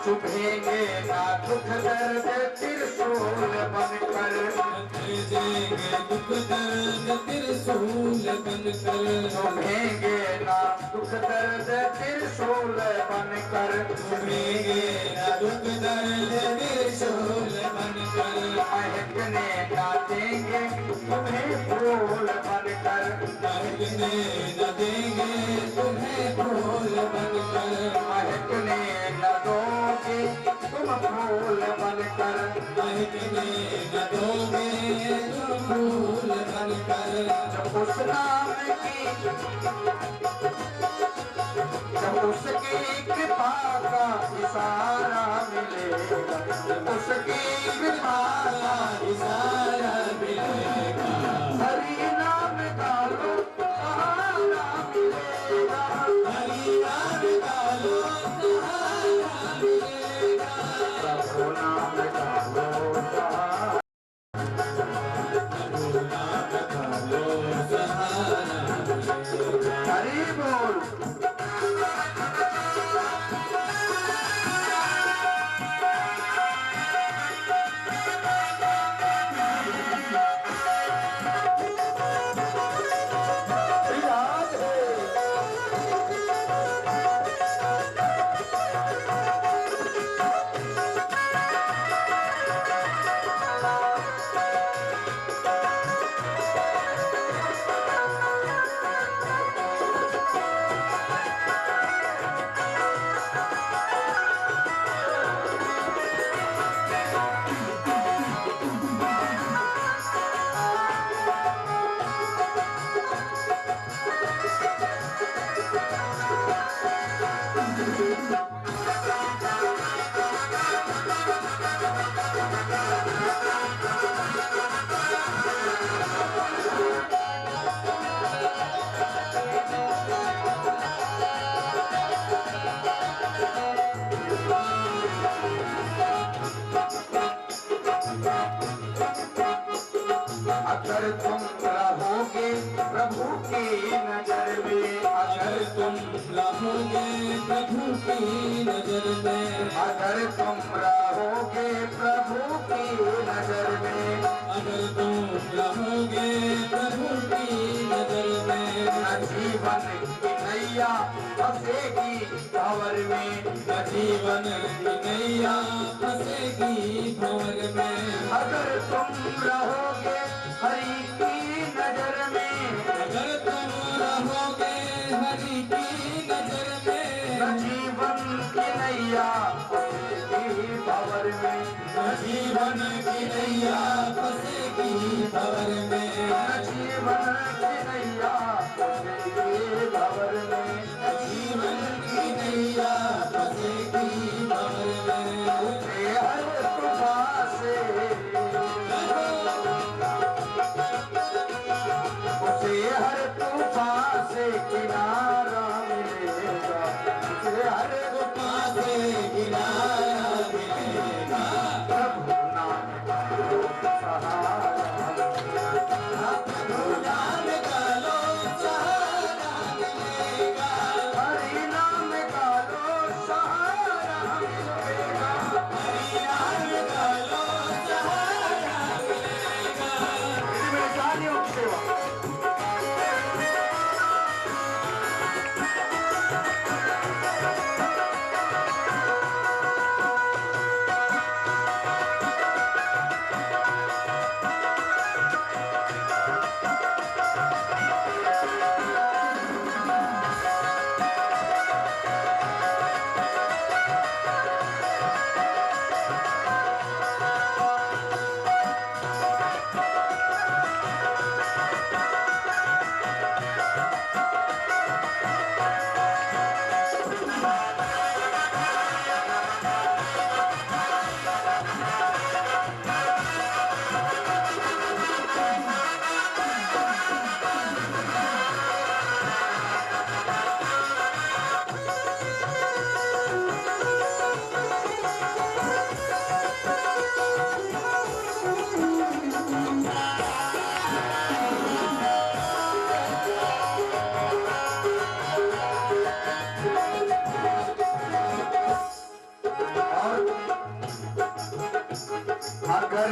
चुभेंगे ना दुख दर्द त्रिशूल बनकर, देंगे दुख दर्द त्रिशूल बनकर, चुभेंगे ना दुख दर्द त्रिशूल बनकर, चुभेंगे ना दुख दर्द त्रिशूल बनकर, महकने ना देंगे तुम्हें फूल बनकर, महकने न देंगे तुम्हें फूल बनकर, महकने न दोगे तुम फूल बनकर, महकने न दोगे तुम फूल बनकर, जब उस नाम की जब उसकी कृपा का इशारा मिलेगा, उसकी कृपा का इशारा मिलेगा, हरि नाम का लो सहारा मिलेगा, हरि नाम का लो सहारा मिलेगा, प्रभु नाम का लो सहारा, प्रभु नाम का लो सहारा मिलेगा। हरि बोल। अगर तुम रहोगे प्रभु की नजर में, अगर तुम रहोगे प्रभु की नजर में, अगर तुम रहोगे प्रभु की नजर में, अगर तुम रहोगे प्रभु की नजर में, न जीवन की नैया फंसेगी भंवर में, न जीवन की नैया फंसेगी भंवर में, अगर तुम रहोगे हरि की नजर में, अगर तुम रहोगे हरि की नजर में, न जीवन की नैया फंसेगी भंवर में, न जीवन की नैया फंसेगी भंवर में, न जीवन की नैया फंसेगी भंवर में, न जीवन की नैया फंसेगी भंवर में। उसे हर तूफान से, उसे हर तूफान से किनारा मिलेगा, उसे हर तूफान से किनारा मिलेगा, प्रभु नाम का लो सहारा मिलेगा, प्रभु नाम का लो सहारा मिलेगा, हरि नाम का लो सहारा मिलेगा, हरि नाम का लो सहारा मिलेगा। मेरे जानियों की सेवा।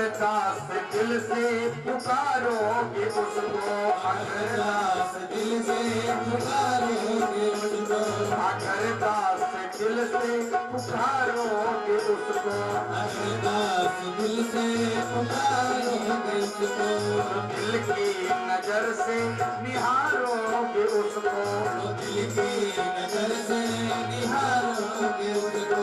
अखरदास दिल से पुकारोगे उसको, अखरदास दिल से पुकारोगे मुझको, अखरदास दिल से पुकारोगे उसको, अखरदास दिल से पुकारोगे उसको, दिल की नजर से निहारोगे उसको, दिल की नजर से निहारोगे उसको,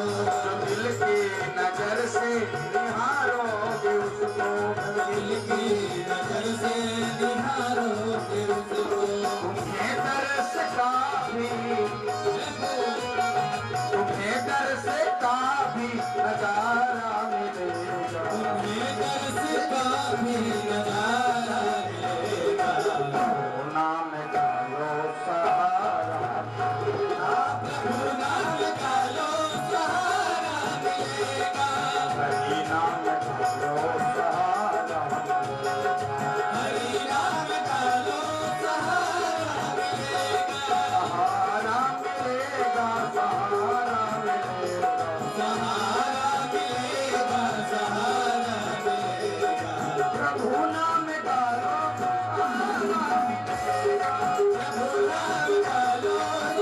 दिल की नजर से निहारोगे उसको, दिल की नजर से निहारोगे उसको। तुम्हें दर्श का भी, तुम्हें दर्श का भी नजारा मिलेगा, तुम्हें दर्श का भी नजारा मिलेगा, नाम का लो सहारा, प्रभु नाम का लो सहारा मिलेगा, हरि नाम का लो सहारा, हरि नाम का लो सहारा मिलेगा, सहारा मिलेगा, सहारा मिलेगा, सहारा मिलेगा, सहारा मिलेगा, प्रभु नाम का लो सहारा मिलेगा, प्रभु नाम का लो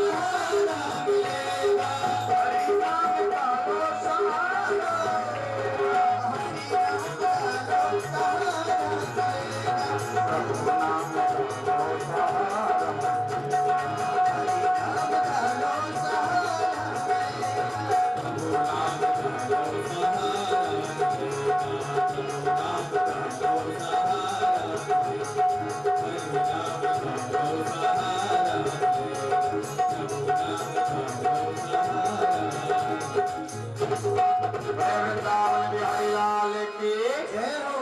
सहारा मिलेगा, हरि नाम का लो सहारा, प्रभु नाम का लो सहारा, वृंदावन बिहारी लाल की जय हो।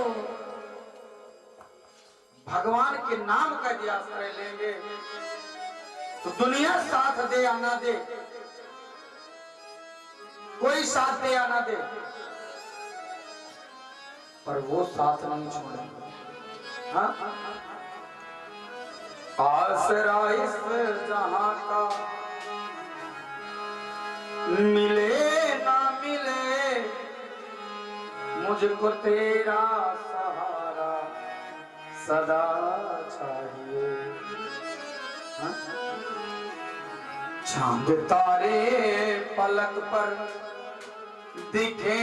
भगवान के नाम का यदि आश्रय लेंगे तो दुनिया साथ दे या ना दे, कोई साथ दे या ना दे, पर वो साथ नहीं छोड़ेंगे। हाँ? आसरा इस जहां का मिले ना मिले, मुझको तेरा सहारा सदा चाहिए। हाँ? चांद तारे पलक पर दिखे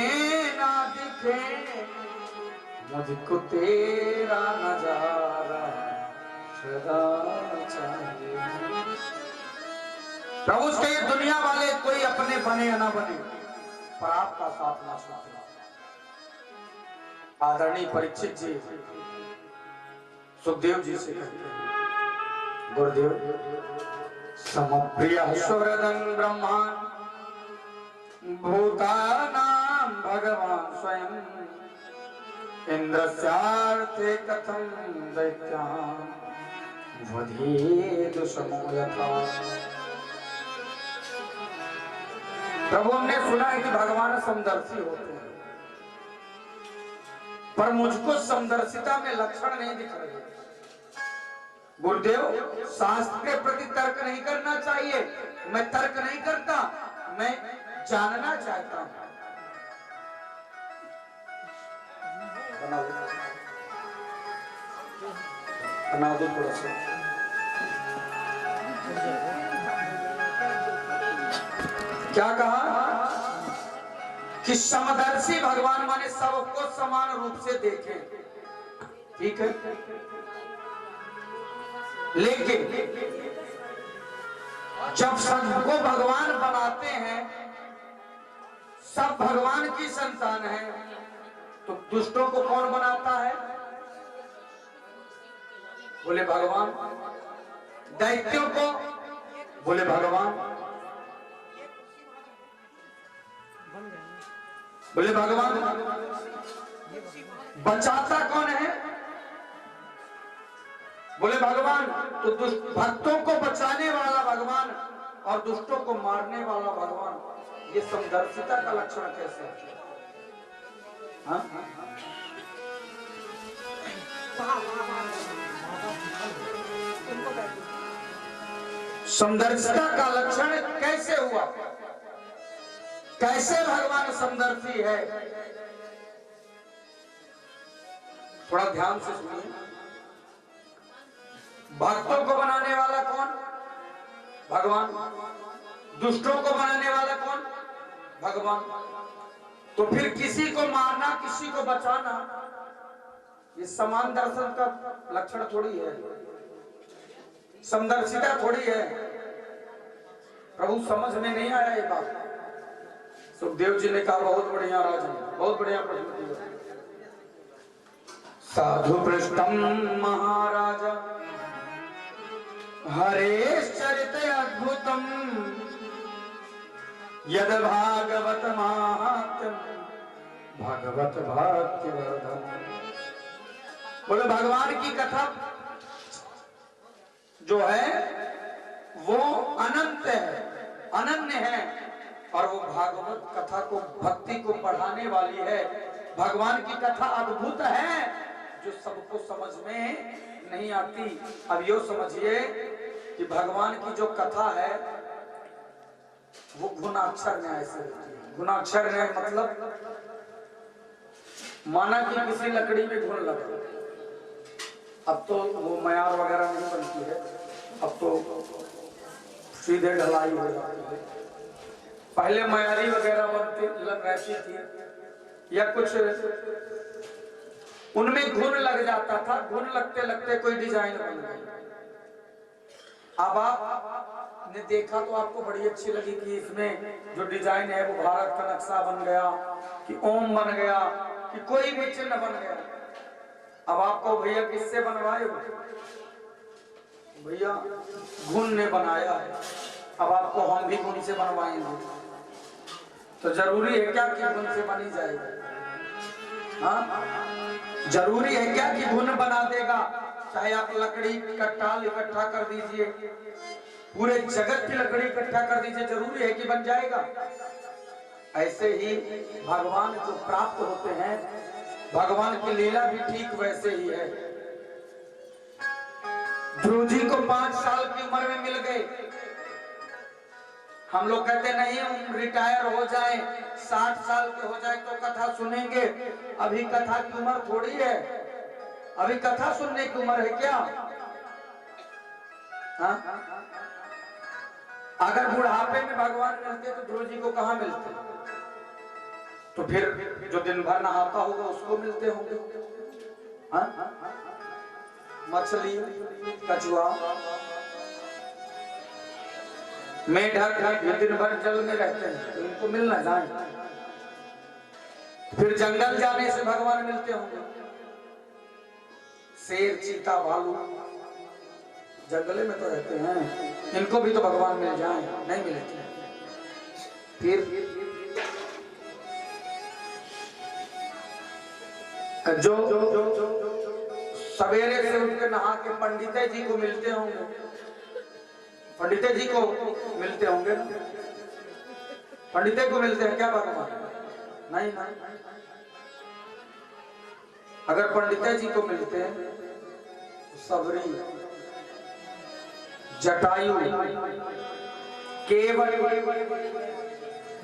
ना दिखे, मुझको तेरा नजारा सदा चाहिए। प्रभु उसके ये दुनिया वाले कोई अपने बने या ना बने, पर आपका साथ ना छोड़े। आदरणीय परीक्षित जी सुखदेव जी से कहते हैं, गुरुदेव समप्रिय स्वरदन ब्रह्मांड भूतानां भगवान स्वयं, इंद्रस्यार्थे कथं दैत्यान् वधेत समो यथा। प्रभु हमने सुना है कि भगवान समदर्शी होते हैं, पर मुझको समदर्शिता में लक्षण नहीं दिख रहे। गुरुदेव शास्त्र के प्रति तर्क नहीं करना चाहिए, मैं तर्क नहीं करता, मैं जानना चाहता हूं। बना दो थोड़ा सा। क्या कहा कि समदर्शी भगवान माने सबको समान रूप से देखे, ठीक है, लेकिन जब सबको भगवान बनाते हैं, सब भगवान की संतान है, तो दुष्टों को कौन बनाता है? बोले भगवान। दैत्यों को बोले भगवान, बोले भगवान। बचाता कौन है? बोले भगवान। तो दुष्ट भक्तों को बचाने वाला भगवान और दुष्टों को मारने वाला भगवान, ये समदर्शिता का लक्षण कैसे है? हाँ? समदर्शिता का लक्षण कैसे हुआ? कैसे भगवान समदर्शी है? थोड़ा ध्यान से सुनिए। भक्तों को बनाने वाला कौन? भगवान। दुष्टों को बनाने वाला कौन? भगवान। तो फिर किसी को मारना, किसी को बचाना, ये समान दर्शन का लक्षण थोड़ी है, समदर्शिता थोड़ी है। प्रभु समझ में नहीं आया ये बात। सुखदेव जी ने कहा बहुत बढ़िया राजन, बहुत बढ़िया प्रश्न किया। साधु पृष्ठम महाराज हरेश चरित अद्भुतम यद भागवत महात्म्यम भागवत भाग्यवर्धन। बोले भगवान की कथा जो है वो अनंत है, अनन्य है, और वो भागवत कथा को, भक्ति को बढ़ाने वाली है। भगवान की कथा अद्भुत है जो सबको समझ में नहीं आती। अब यो समझिए कि भगवान की जो कथा है वो गुणाक्षर न्याय से होती है। गुणाक्षर न्याय मतलब माना कि किसी लकड़ी में घुन लगा, अब तो वो मयार वगैरह नहीं बनती है, अब तो सीधे ढलाई हो जाती है। पहले मयारी वगैरह बनती रहती थी, या कुछ उनमें घुन लग जाता था, घुन लगते लगते कोई डिजाइन बन गई। अब आपने देखा तो आपको बड़ी अच्छी लगी कि इसमें जो डिजाइन है वो भारत का नक्शा बन गया, कि ओम बन गया, कि कोई भी चिन्ह बन गया। अब आपको भैया किससे बनवाए हो? भैया घुन ने बनाया है। अब आपको हम भी घुन से बनवाएंगे, तो जरूरी है क्या कि घुन से बनी जाएगी? हाँ, जरूरी है क्या कि घुन बना देगा? चाहे आप लकड़ी कट्टा इकट्ठा कर दीजिए, पूरे जगत की लकड़ी इकट्ठा कर दीजिए, जरूरी है कि बन जाएगा? ऐसे ही भगवान जो प्राप्त होते हैं, भगवान की लीला भी ठीक वैसे ही है। ध्रुव जी को 5 साल की उम्र में मिल गए। हम लोग कहते नहीं, हम रिटायर हो जाए, 60 साल के हो जाए तो कथा सुनेंगे। अभी कथा की उम्र थोड़ी है, अभी कथा सुनने की उम्र है क्या? हा? अगर बुढ़ापे में भगवान मिलते तो ध्रुव जी को कहाँ मिलते? तो फिर जो दिन भर नहाता होगा उसको मिलते होंगे। मछली, कछुआ, मेढक दिन भर जल में रहते हैं, तो इनको मिलना जाए। फिर जंगल जाने से भगवान मिलते होंगे। शेर, चीता, भालू जंगले में तो रहते हैं, इनको भी तो भगवान मिल जाए, नहीं मिलते। फिर जो सवेरे से उठ के नहा के पंडित जी को मिलते होंगे, पंडित जी को मिलते होंगे, पंडित को मिलते हैं क्या भगवान? नहीं नहीं। अगर पंडित जी को मिलते हैं तो सबरी, जटायु, केवल,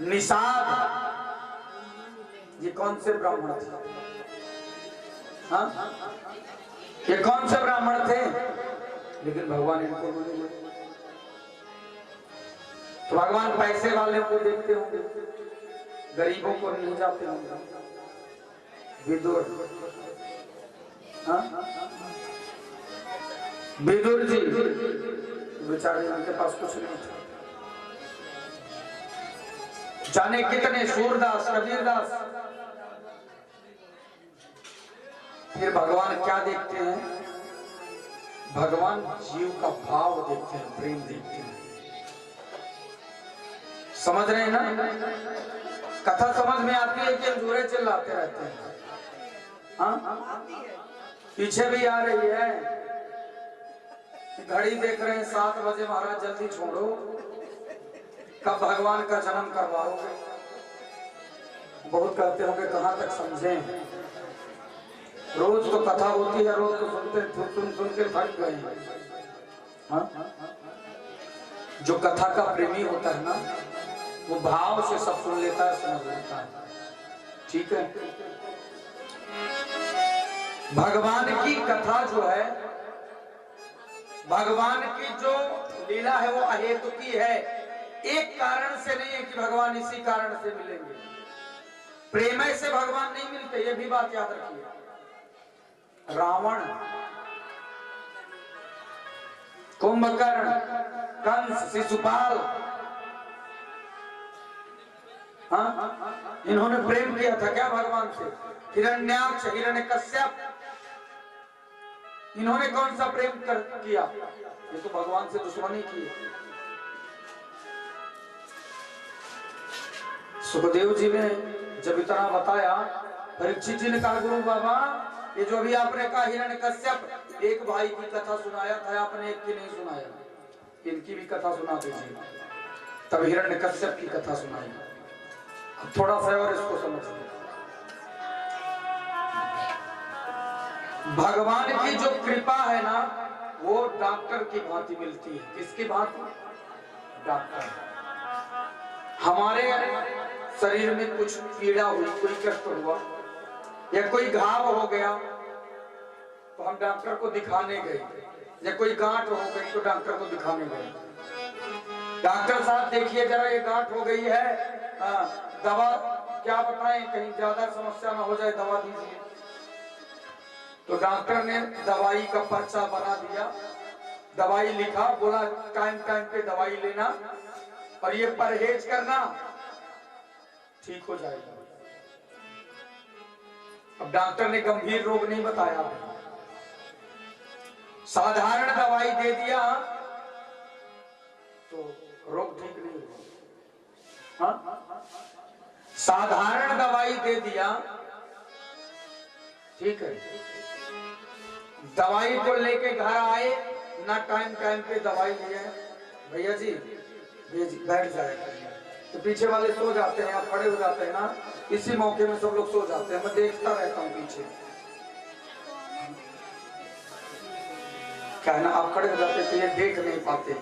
निषाद, ये कौन से ब्राह्मण थे? हाँ, ये कौन से ब्राह्मण थे? लेकिन भगवान इनको नहीं मिले। तो भगवान पैसे वाले को देखते होंगे, गरीबों को नहीं जाते होंगे। विदुर, विदुर जी बेचारे, उनके पास कुछ नहीं था। जाने कितने सूरदास, कबीरदास। फिर भगवान क्या देखते हैं? भगवान जीव का भाव देखते हैं, प्रेम देखते हैं। समझ रहे हैं ना? कथा समझ में आती है कि जोरे चिल्लाते रहते हैं? हाँ, पीछे भी आ रही है। घड़ी देख रहे हैं 7 बजे, महाराज जल्दी छोड़ो, कब भगवान का जन्म करवाओगे? बहुत कहते होंगे कहां तक समझें, रोज तो कथा होती है, रोज तो सुन के थक गए हैं। हाँ? जो कथा का प्रेमी होता है ना, वो भाव से सब सुन लेता है, समझ लेता है। ठीक है? भगवान की कथा जो है, भगवान की जो लीला है वो अहेतु की है, एक कारण से नहीं है कि भगवान इसी कारण से मिलेंगे। प्रेम से भगवान नहीं मिलते, ये भी बात याद रखिए। रावण, कुंभकर्ण, कंस, शिशुपाल, हाँ, इन्होंने प्रेम किया था क्या भगवान से? हिरण्याक्ष, हिरण्यकश्यप, इन्होंने कौन सा प्रेम किया? ये तो भगवान से दुश्मनी की। सुखदेव जी ने जब इतना बताया, परीक्षित जी ने कहा गुरु बाबा ये जो अभी आपने कहा हिरण्यकश्यप, एक भाई की कथा सुनाया था आपने, एक की नहीं suनाया, इनकी भी कथा सुना दीजिए। तब हिरण्यकश्यप की कथा सुनाई। थोड़ा सा और इसको समझिए। भगवान की जो कृपा है ना, वो डॉक्टर की भांति मिलती है। किसकी भांति? डॉक्टर। हमारे शरीर में कुछ पीड़ा हुई, कोई कष्ट हुआ या कोई घाव हो गया तो हम डॉक्टर को दिखाने गए, या कोई गांठ हो गई तो डॉक्टर को दिखाने गए। डॉक्टर साहब देखिए जरा ये गांठ हो गई है, दवा क्या बताएं, कहीं ज्यादा समस्या ना हो जाए, दवा दीजिए। तो डॉक्टर ने दवाई का पर्चा बना दिया, दवाई लिखा, बोला टाइम टाइम पे दवाई लेना और ये परहेज करना, ठीक हो जाएगा। अब डॉक्टर ने गंभीर रोग नहीं बताया, साधारण दवाई दे दिया तो रोग ठीक नहीं हुआ। हाँ? साधारण दवाई दे दिया, ठीक है, दवाई को लेके घर आए ना, टाइम टाइम पे दवाई लिए, भैया जी बैठ जाए, तो पीछे वाले सो जाते हैं, आप खड़े हो जाते हैं ना, इसी मौके में सब लोग सो जाते हैं, मैं देखता रहता हूँ पीछे, क्या है ना, आप खड़े हो जाते तो ये देख नहीं पाते।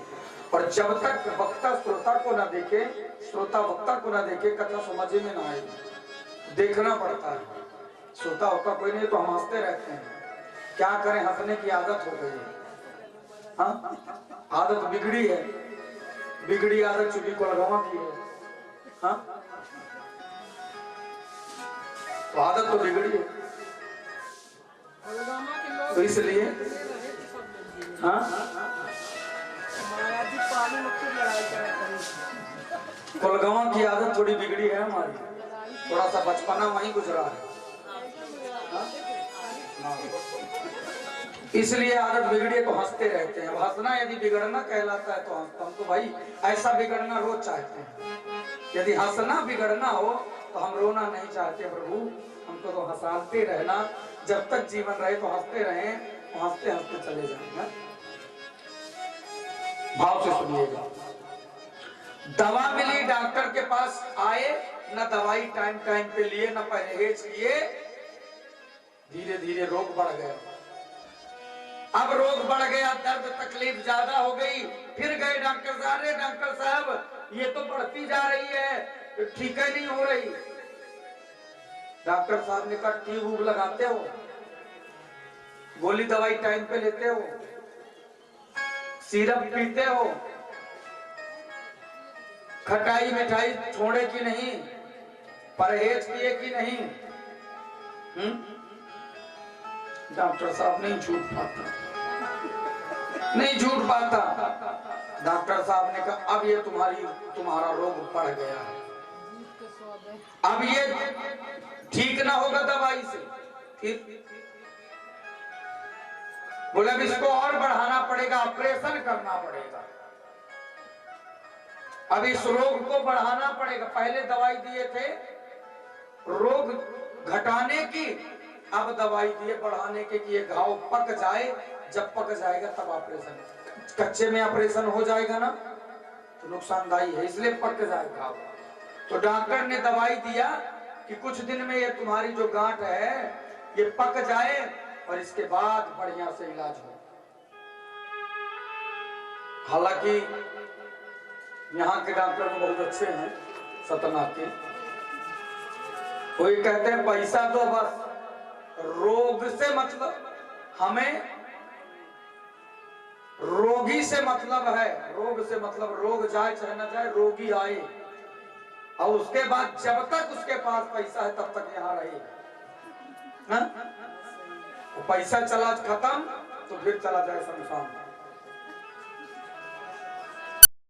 और जब तक वक्ता श्रोता को ना देखे, श्रोता वक्ता को ना देखे, कथा समझ में ना आए, देखना पड़ता है। श्रोता वक्ता कोई नहीं तो हम हंसते रहते हैं, क्या करें, हंसने की आदत हो गई है। हाँ, आदत बिगड़ी है, बिगड़ी आदत चुकी को लगावा की है। हाँ, तो आदत तो बिगड़ी है, तो इसलिए हाँ, कोलगावा की आदत थोड़ी बिगड़ी है हमारी, थोड़ा सा बचपना वहीं गुजरा है, इसलिए आदत बिगड़ी है तो हंसते रहते हैं। हंसना यदि बिगड़ना कहलाता है तो हंसता हूं, तो भाई ऐसा बिगड़ना रोज चाहते हैं। यदि हंसना बिगड़ना हो तो हम रोना नहीं चाहते, प्रभु हमको तो हंसाते रहना, जब तक जीवन रहे तो हंसते रहें, तो हंसते हंसते चले जाएंगे। भाव से सुनिएगा। दवा मिली, डॉक्टर के पास आए, न दवाई टाइम टाइम पे लिए, न परहेज किए, धीरे धीरे रोग बढ़ गया। अब रोग बढ़ गया, दर्द तकलीफ ज्यादा हो गई, फिर गए डॉक्टर साहब, डॉक्टर साहब ये तो बढ़ती जा रही है, ठीक है नहीं हो रही। डॉक्टर साहब ने कहा ट्यूब लगाते हो, गोली दवाई टाइम पे लेते हो, सिरप पीते हो, खटाई मिठाई छोड़े कि नहीं, परहेज किए कि नहीं? डॉक्टर साहब नहीं झूठ पाता, नहीं झूठ पाता। डॉक्टर साहब ने कहा अब ये तुम्हारा रोग बढ़ गया है, अब ये ठीक ना होगा दवाई से। फिर बोले अब इसको और बढ़ाना पड़ेगा, ऑपरेशन करना पड़ेगा, अब इस रोग को बढ़ाना पड़ेगा। पहले दवाई दिए थे रोग घटाने की, अब दवाई दिए बढ़ाने के कि ये घाव पक जाए, जब पक जाएगा तब ऑपरेशन। कच्चे में ऑपरेशन हो जाएगा ना तो नुकसानदायी है, इसलिए पक जाएगा। तो डॉक्टर ने दवाई दिया कि कुछ दिन में ये तुम्हारी जो गांठ है ये पक जाए और इसके बाद बढ़िया से इलाज हो। हालांकि यहाँ के डॉक्टर तो बहुत अच्छे हैं, सतना के, वो ये कहते हैं पैसा दो बस, रोग से मतलब हमें रोगी से मतलब है, रोग से मतलब रोग जाए चाहे ना जाए, रोगी आए और उसके बाद जब तक उसके पास पैसा है तब तक यहाँ रहे। हाँ? पैसा चला खत्म तो फिर चला जाए शमशान।